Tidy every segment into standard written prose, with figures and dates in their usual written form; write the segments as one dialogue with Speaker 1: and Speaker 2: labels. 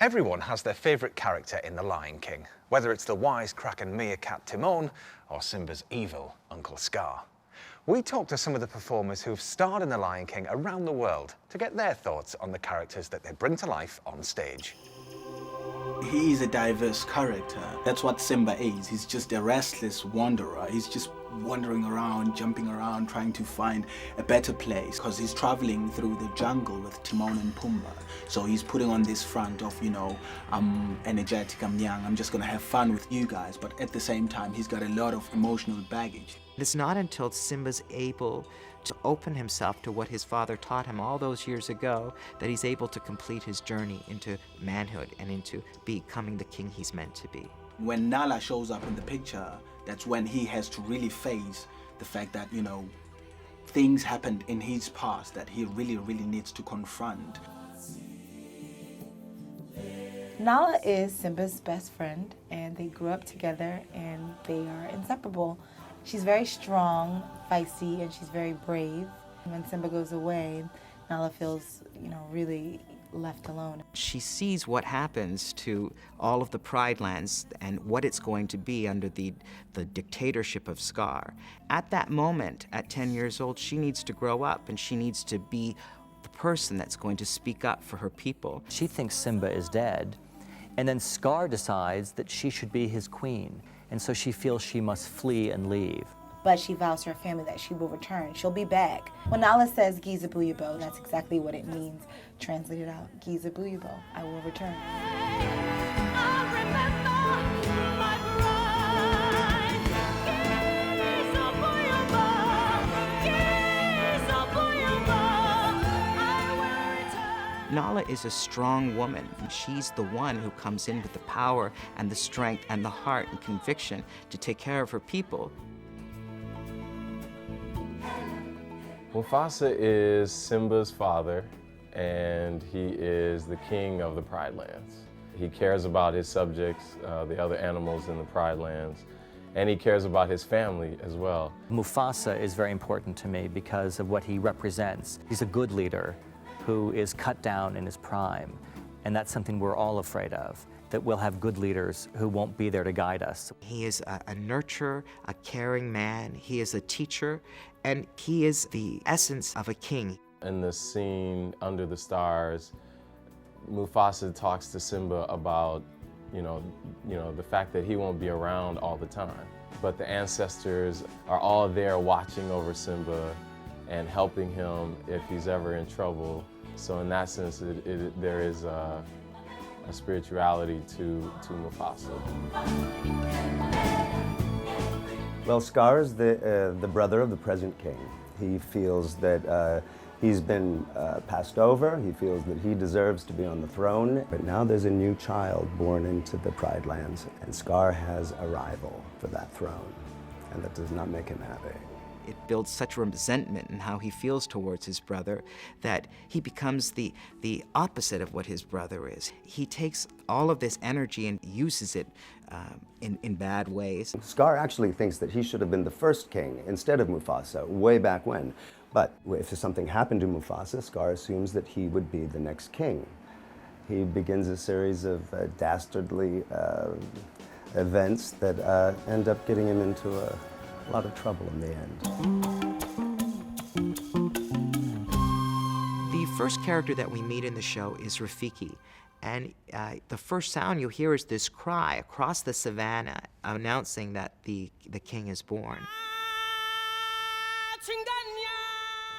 Speaker 1: Everyone has their favourite character in The Lion King, whether it's the wise-cracking meerkat Timon or Simba's evil Uncle Scar. We talked to some of the performers who've starred in The Lion King around the world to get their thoughts on the characters that they bring to life on stage.
Speaker 2: He is a diverse character. That's what Simba is. He's just a restless wanderer. He's just wandering around, jumping around, trying to find a better place because he's traveling through the jungle with Timon and Pumba. So he's putting on this front of, I'm energetic, I'm young, I'm just gonna have fun with you guys. But at the same time, he's got a lot of emotional baggage.
Speaker 3: It's not until Simba's able to open himself to what his father taught him all those years ago that he's able to complete his journey into manhood and into becoming the king he's meant to be.
Speaker 2: When Nala shows up in the picture, that's when he has to really face the fact that, things happened in his past that he really, really needs to confront.
Speaker 4: Nala is Simba's best friend, and they grew up together, and they are inseparable. She's very strong, feisty, and she's very brave. When Simba goes away, Nala feels, really left alone.
Speaker 3: She sees what happens to all of the Pride Lands and what it's going to be under the dictatorship of Scar. At that moment, at 10 years old, she needs to grow up and she needs to be the person that's going to speak up for her people.
Speaker 5: She thinks Simba is dead, and then Scar decides that she should be his queen, and so she feels she must flee and leave.
Speaker 4: But she vows to her family that she will return. She'll be back. When Nala says Giza Booyabo, that's exactly what it means. Translated out, Giza Booyabo, I will return.
Speaker 3: Nala is a strong woman. She's the one who comes in with the power and the strength and the heart and conviction to take care of her people.
Speaker 6: Mufasa is Simba's father, and he is the king of the Pride Lands. He cares about his subjects, the other animals in the Pride Lands, and he cares about his family as well.
Speaker 5: Mufasa is very important to me because of what he represents. He's a good leader who is cut down in his prime, and that's something we're all afraid of, that we'll have good leaders who won't be there to guide us.
Speaker 3: He is a nurturer, a caring man. He is a teacher, and he is the essence of a king.
Speaker 6: In the scene Under the Stars, Mufasa talks to Simba about, the fact that he won't be around all the time. But the ancestors are all there watching over Simba and helping him if he's ever in trouble. So in that sense, there is a spirituality to Mufasa.
Speaker 7: Well, Scar is the brother of the present king. He feels that he's been passed over. He feels that he deserves to be on the throne. But now there's a new child born into the Pride Lands, and Scar has a rival for that throne, and that does not make him happy.
Speaker 3: It builds such resentment in how he feels towards his brother that he becomes the opposite of what his brother is. He takes all of this energy and uses it in bad ways.
Speaker 7: Scar actually thinks that he should have been the first king instead of Mufasa way back when. But if something happened to Mufasa, Scar assumes that he would be the next king. He begins a series of dastardly events that end up getting him into a lot of trouble in the end.
Speaker 3: The first character that we meet in the show is Rafiki. And the first sound you hear is this cry across the savannah announcing that the king is born.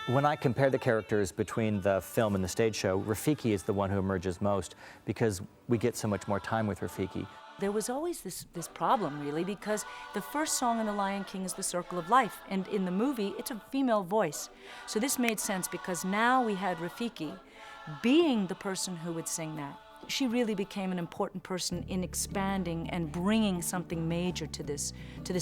Speaker 5: When I compare the characters between the film and the stage show, Rafiki is the one who emerges most because we get so much more time with Rafiki.
Speaker 8: There was always this problem, really, because the first song in The Lion King is The Circle of Life, and in the movie, it's a female voice. So this made sense because now we had Rafiki being the person who would sing that. She really became an important person in expanding and bringing something major to this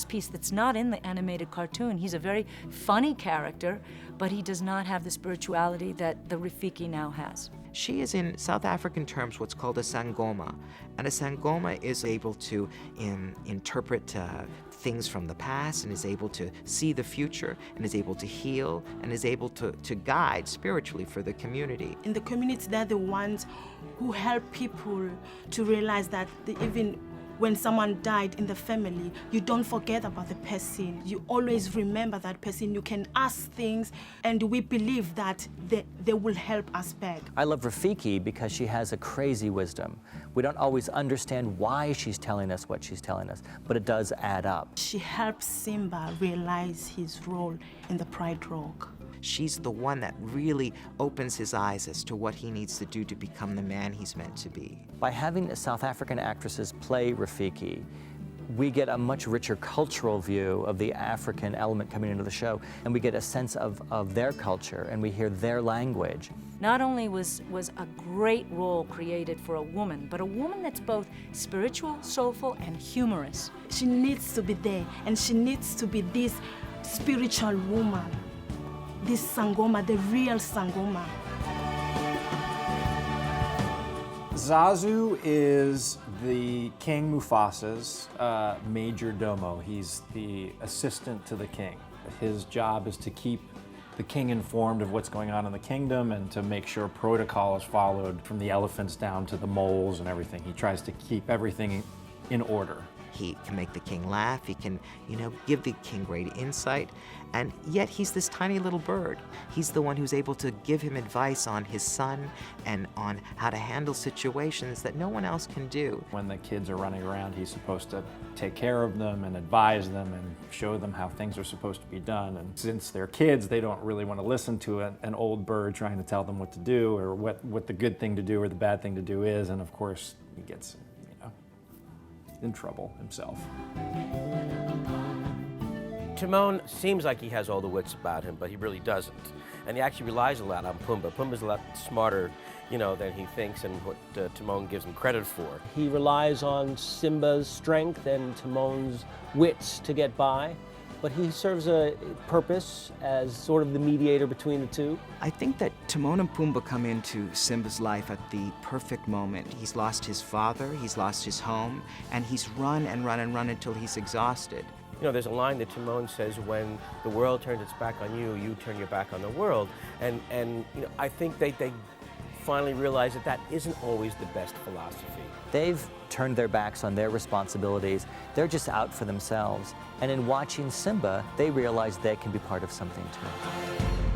Speaker 8: piece that's not in the animated cartoon. He's a very funny character, but he does not have the spirituality that the Rafiki now has.
Speaker 3: She is, in South African terms, what's called a sangoma. And a sangoma is able to interpret things from the past, and is able to see the future, and is able to heal, and is able to guide spiritually for the community.
Speaker 9: In the community, they're the ones who help people to realize that even when someone died in the family, you don't forget about the person. You always remember that person. You can ask things, and we believe that they will help us back.
Speaker 5: I love Rafiki because she has a crazy wisdom. We don't always understand why she's telling us what she's telling us, but it does add up.
Speaker 9: She helps Simba realize his role in the Pride Rock.
Speaker 3: She's the one that really opens his eyes as to what he needs to do to become the man he's meant to be.
Speaker 5: By having South African actresses play Rafiki, we get a much richer cultural view of the African element coming into the show, and we get a sense of their culture, and we hear their language.
Speaker 8: Not only was a great role created for a woman, but a woman that's both spiritual, soulful, and humorous.
Speaker 9: She needs to be there, and she needs to be this spiritual woman. This sangoma, the real sangoma.
Speaker 10: Zazu is the King Mufasa's major domo. He's the assistant to the king. His job is to keep the king informed of what's going on in the kingdom and to make sure protocol is followed from the elephants down to the moles and everything. He tries to keep everything in order.
Speaker 3: He can make the king laugh, he can, give the king great insight, and yet he's this tiny little bird. He's the one who's able to give him advice on his son and on how to handle situations that no one else can do.
Speaker 10: When the kids are running around, he's supposed to take care of them and advise them and show them how things are supposed to be done. And since they're kids, they don't really want to listen to an old bird trying to tell them what to do or what the good thing to do or the bad thing to do is, and of course he gets in trouble himself.
Speaker 11: Timon seems like he has all the wits about him, but he really doesn't. And he actually relies a lot on Pumba. Pumba's a lot smarter, than he thinks and what Timon gives him credit for.
Speaker 12: He relies on Simba's strength and Timon's wits to get by, but he serves a purpose as sort of the mediator between the two.
Speaker 3: I think that Timon and Pumba come into Simba's life at the perfect moment. He's lost his father, he's lost his home, and he's run and run and run until he's exhausted.
Speaker 11: There's a line that Timon says, when the world turns its back on you, you turn your back on the world. And I think they finally realize that isn't always the best philosophy.
Speaker 5: They've turned their backs on their responsibilities. They're just out for themselves. And in watching Simba, they realize they can be part of something too.